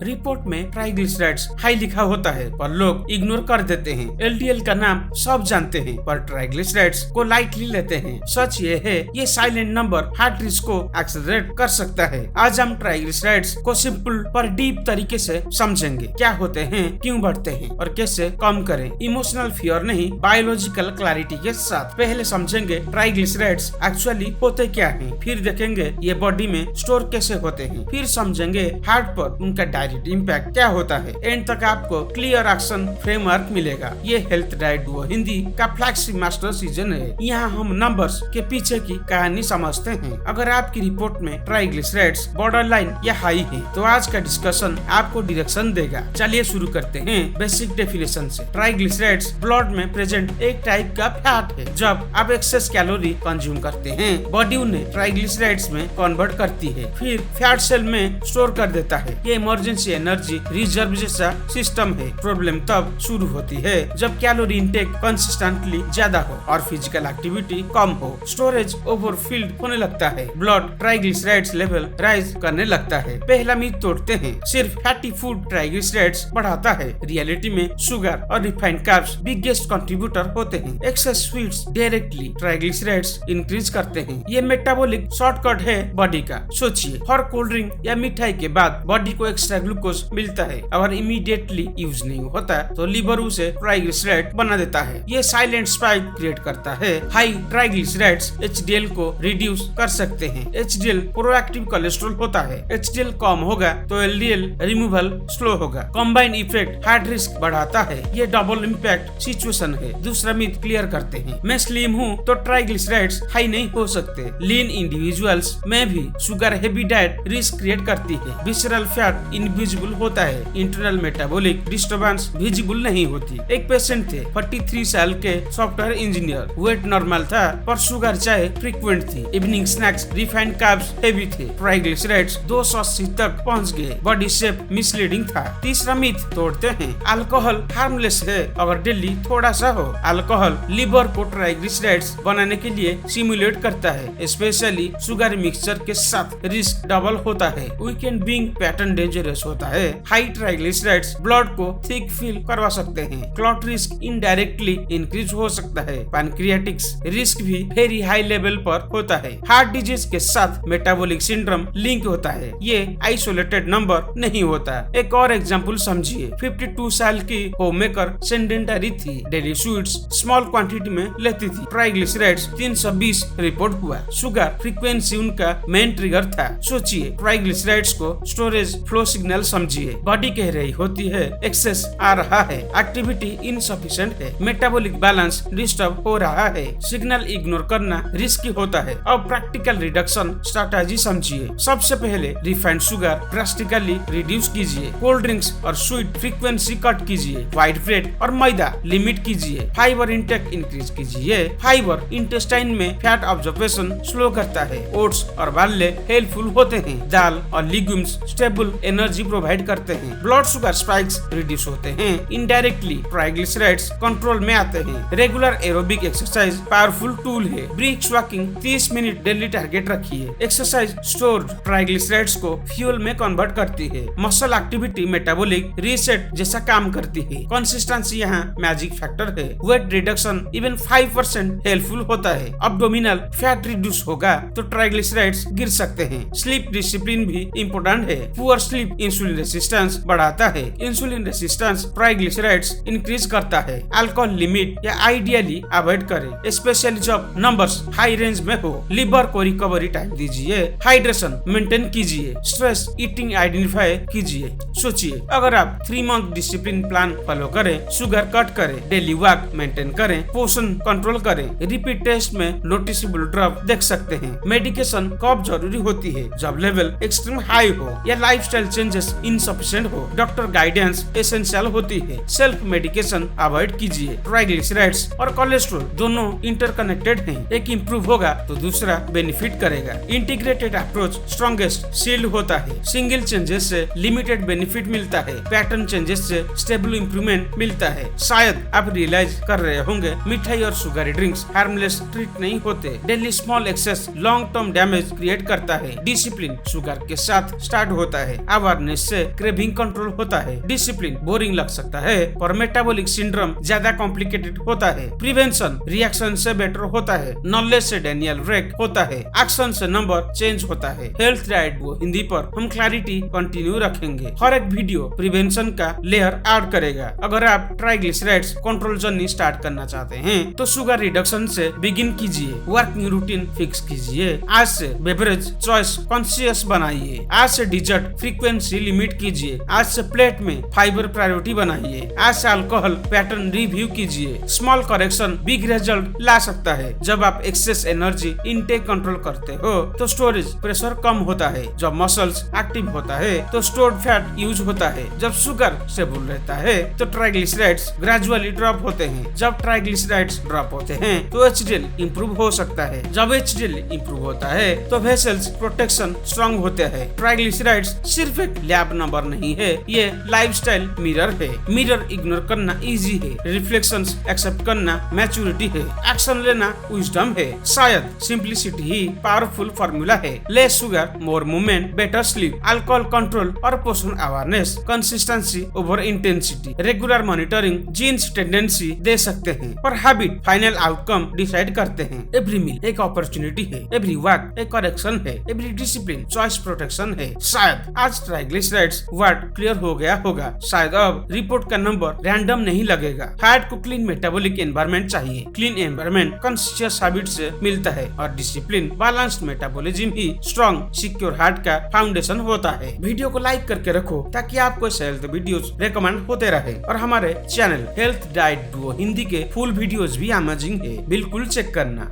Report में triglycerides high लिखा होता है पर लोग इग्नोर कर देते हैं। एलडीएल का नाम सब जानते हैं पर ट्राइग्लिसराइड्स को लाइटली लेते हैं। सच ये है ये साइलेंट नंबर हार्ट रिस्क को एक्सेलरेट कर सकता है। आज हम ट्राइग्लिसराइड्स को सिंपल पर डीप तरीके से समझेंगे। क्या होते हैं, क्यों बढ़ते हैं और कैसे कम करें। इमोशनल फियर नहीं, बायोलॉजिकल क्लैरिटी के साथ। पहले समझेंगे ट्राइग्लिसराइड्स एक्चुअली होते क्या हैं, फिर देखेंगे ये बॉडी में स्टोर कैसे होते हैं, फिर समझेंगे हार्ट पर उनका डायरेक्ट इम्पैक्ट क्या होता है। एंड तक आपको क्लियर एक्शन फ्रेमवर्क मिलेगा। ये हेल्थ डाइट डुओ हिंदी का फ्लैगशिप मास्टर सीजन है। यहाँ हम नंबर्स के पीछे की कहानी समझते हैं। अगर आपकी रिपोर्ट में ट्राइग्लिसराइड्स बॉर्डर लाइन या हाई है तो आज का डिस्कशन आपको डायरेक्शन देगा। चलिए शुरू करते हैं बेसिक डेफिनेशन से। ट्राइग्लिसराइड्स ब्लड में प्रेजेंट एक टाइप का फैट है। जब आप एक्सेस कैलोरी कंज्यूम करते हैं बॉडी उन्हें ट्राइग्लिसराइड्स में कन्वर्ट करती है, फिर फैट सेल में स्टोर कर देता है। ये इमरजेंसी एनर्जी रिजर्व जैसा सिस्टम है। प्रॉब्लम तब शुरू होती है जब कैलोरी इंटेक कंसिस्टेंटली ज्यादा हो और फिजिकल एक्टिविटी कम हो। स्टोरेज ओवरफिल्ड होने लगता है, ब्लड ट्राइग्लिसराइड्स लेवल राइज करने लगता है। पहला मिथ तोड़ते हैं, सिर्फ फैटी फूड ट्राइग्लिसराइड्स बढ़ाता है। रियलिटी में शुगर और रिफाइंड कार्ब्स बिगेस्ट कंट्रीब्यूटर होते हैं। Excess sweets directly triglycerides increase करते हैं। ये मेटाबॉलिक शॉर्टकट है बॉडी का। सोचिए, हर कोल्ड ड्रिंक या मिठाई के बाद बॉडी को एक्स्ट्रा ग्लूकोज मिलता है। अगर इमीडिएटली यूज नहीं होता तो लिवर उसे ट्राइग्लिसराइड बना देता है। ये साइलेंट स्पाइक क्रिएट करता है। हाई ट्राइग्लिसराइड्स एचडीएल को रिड्यूस कर सकते हैं। एचडीएल प्रोएक्टिव कोलेस्ट्रॉल होता है। एचडीएल कम होगा तो एलडीएल रिमूवल स्लो होगा। कंबाइंड इफेक्ट हार्ट रिस्क बढ़ाता है। ये डबल इम्पैक्ट सिचुएशन है। दूसरा मिथ क्लियर करते हैं, मैं स्लिम हूँ तो ट्राइग्लिसराइड्स हाई नहीं हो सकते। लीन इंडिविजुअल्स में भी sugar heavy diet risk create करती है। विसरल फैट इनविजिबल होता है। इंटरनल मेटाबॉलिक डिस्टर्बेंस विजिबल नहीं होती। एक पेशेंट थे 43 साल के सॉफ्टवेयर इंजीनियर। वेट नॉर्मल था पर शुगर चाहे फ्रीक्वेंट थी। Evening snacks refined carbs heavy थे। ट्राइग्लिसराइड्स 280 तक पहुंच गए। बॉडी शेप मिसलीडिंग था। तीसरा मिथ तोड़ते हैं, अल्कोहल हार्मलेस है अगर डेली थोड़ा सा हो। अल्कोहल लिवर को ट्राइग्लिसराइड्स बनाने के लिए सिमुलेट करता है, स्पेशली शुगर मिक्सचर के साथ रिस्क डबल होता है। वीकेंड बीइंग पैटर्न डेंजरस होता है। हाई ट्राइग्लिसराइड्स ब्लड को थिक फील करवा सकते हैं। क्लॉट रिस्क इनडायरेक्टली इंक्रीज हो सकता है। पैनक्रियाटिक्स रिस्क भी वेरी हाई लेवल पर होता है। हार्ट डिजीज के साथ मेटाबॉलिक सिंड्रोम लिंक होता है। ये आइसोलेटेड नंबर नहीं होता। एक और एग्जांपल समझिए, 52 साल की होममेकर सेडेंटरी थी। डेली स्वीट्स स्मॉल क्वांटिटी में लेती थी। ट्राइग्लिसराइड्स 320 रिपोर्ट हुआ। शुगर फ्रीक्वेंसी उनका मेन ट्रिगर था। सोचिए, ट्राइग्लिसराइड्स को स्टोरेज फ्लो सिग्नल समझिए। बॉडी कह रही होती है एक्सेस आ रहा है, एक्टिविटी इनसफिशिएंट है, मेटाबॉलिक बैलेंस डिस्टर्ब हो रहा है। सिग्नल इग्नोर करना रिस्की होता है। अब प्रैक्टिकल रिडक्शन स्ट्रेटजी समझिए। सबसे पहले रिफाइंड शुगर ड्रास्टिकली रिड्यूस कीजिए। कोल्ड ड्रिंक्स और स्वीट फ्रीक्वेंसी कट कीजिए। व्हाइट ब्रेड और मैदा लिमिट कीजिए। फाइबर इंटेक इंक्रीज कीजिए। फाइबर इंटेस्टाइन में फैट ऑब्जर्वेशन स्लो करता है। ओट्स और बार्ले हेल्पफुल होते हैं। दाल और लिग्यूम्स स्टेबल एनर्जी प्रोवाइड करते हैं। ब्लड शुगर स्पाइक्स रिड्यूस होते हैं। इनडायरेक्टली ट्राइग्लिसराइड्स कंट्रोल में आते हैं। Regular aerobic exercise powerful tool है। Brisk walking 30 minute daily target रखिए। एक्सरसाइज स्टोर्ड ट्राइग्लिसराइड्स को फ्यूल में कन्वर्ट करती है। मसल एक्टिविटी मेटाबॉलिक रीसेट जैसा काम करती है। कंसिस्टेंसी यहाँ मैजिक फैक्टर है। वेट रिडक्शन इवन 5% हेल्पफुल होता है। अब्डोमिनल फैट रिड्यूस होगा तो ट्राइग्लिसराइड्स गिर सकते हैं। स्लीप डिसिप्लिन भी इम्पोर्टेंट है। पुअर स्लीप इंसुलिन रेसिस्टेंस बढ़ाता है। इंसुलिन रेसिस्टेंस ट्राइग्लिसराइड्स इंक्रीज करता है। अल्कोहल लिमिट या आइडियली अवॉइड करें, स्पेशली जब नंबर्स हाई रेंज में हो। लिवर को रिकवरी टाइम दीजिए। हाइड्रेशन मेंटेन कीजिए। स्ट्रेस ईटिंग आइडेंटिफाई कीजिए। सोचिए, अगर आप 3 मंथ डिसिप्लिन प्लान फॉलो करें, शुगर कट करें, डेली वॉक मेंटेन करें, पोषण कंट्रोल करें, रिपीट टेस्ट में नोटिसेबल ड्रॉप देख सकते हैं। मेडिकेशन कब जरूरी होती है? जब लेवल एक्सट्रीम हाई हो या लाइफस्टाइल चेंजेस इनसफिशिएंट हो। डॉक्टर गाइडेंस एसेंशियल होती है। सेल्फ मेडिकेशन अवॉइड कीजिए। ट्राइग्लिसराइड्स और कोलेस्ट्रॉल दोनों इंटरकनेक्टेड हैं। एक इंप्रूव होगा तो दूसरा बेनिफिट करेगा। इंटीग्रेटेड अप्रोच स्ट्रॉन्गेस्ट शील्ड होता है। सिंगल चेंजेस से लिमिटेड बेनिफिट बेनिफिट मिलता है। पैटर्न चेंजेस से स्टेबल इंप्रूवमेंट मिलता है। शायद आप रियलाइज कर रहे होंगे मिठाई और शुगरी ड्रिंक्स हार्मलेस ट्रीट नहीं होते। Daily small excess long term damage create करता है। डिसिप्लिन शुगर के साथ स्टार्ट होता है। अवेयरनेस से क्रेविंग कंट्रोल होता है। डिसिप्लिन बोरिंग लग सकता है पर मेटाबॉलिक सिंड्रोम ज्यादा कॉम्प्लिकेटेड होता है। प्रिवेंशन रिएक्शन से बेटर होता है। नॉलेज से डैनियल ब्रेक होता है। एक्शन से नंबर चेंज होता है। हेल्थ डाइट वो हिंदी पर हम क्लैरिटी कंटिन्यू रखेंगे। हर एक वीडियो प्रिवेंशन का लेयर ऐड करेगा। अगर आप ट्राइग्लिसराइड्स कंट्रोल जर्नी स्टार्ट करना चाहते हैं तो शुगर रिडक्शन से बिगिन कीजिए। वर्किंग रूटीन फिक्स कीजिए। आज से बेवरेज चॉइस कॉन्शियस बनाइए। आज से डिजर्ट फ्रीक्वेंसी लिमिट कीजिए। आज से प्लेट में फाइबर प्रायोरिटी बनाइए। आज से अल्कोहल पैटर्न रिव्यू कीजिए। स्मॉल करेक्शन बिग रिजल्ट ला सकता है। जब आप एक्सेस एनर्जी इनटेक कंट्रोल करते हो तो स्टोरेज प्रेशर कम होता है। जब मसल्स एक्टिव होता है तो स्टोर्ड फैट यूज होता है। जब शुगर स्टेबल रहता है तो ट्राइग्लिसराइड्स ग्रेजुअली ड्रॉप होते हैं। जब ट्राइग्लिसराइड्स ड्रॉप होते हैं तो एचडीएल इंप्रूव हो सकता है। जब एचडीएल इंप्रूव होता है तो वेसल्स प्रोटेक्शन स्ट्रॉन्ग होते हैं। ट्राइग्लिसराइड्स सिर्फ एक लैब नंबर नहीं है, ये लाइफस्टाइल मिरर है। मिरर इग्नोर करना इजी है। रिफ्लेक्शंस एक्सेप्ट करना मैच्योरिटी है। एक्शन लेना विजडम है। शायद सिंप्लिसिटी ही पावरफुल फार्मूला है। Less sugar more movement better sleep alcohol control और पोषण awareness consistency over intensity regular monitoring genes tendency दे सकते हैं पर हैबिट फाइनल आउटकम डिसाइड करते हैं। एवरी मील एक अपॉर्चुनिटी है। एवरी वॉक एक करेक्शन है। एवरी डिसिप्लिन चॉइस प्रोटेक्शन है। शायद आज ट्राइग्लिसराइड्स वर्ड क्लियर हो गया होगा। शायद अब रिपोर्ट का नंबर रैंडम नहीं लगेगा। हार्ट को क्लीन मेटाबॉलिक एनवायरनमेंट चाहिए। क्लीन एनवायरनमेंट कॉन्शियस हैबिट से मिलता है और डिसिप्लिन बैलेंस्ड मेटाबॉलिज्म ही स्ट्रॉन्ग सिक्योर हार्ट का फाउंडेशन होता है। वीडियो को लाइक करके रखो ताकि आपको हेल्थ वीडियोस रेकमेंड होते रहे और हमारे channel health diet Duo Hindi के फुल वीडियोस भी अमेजिंग है, बिल्कुल चेक करना।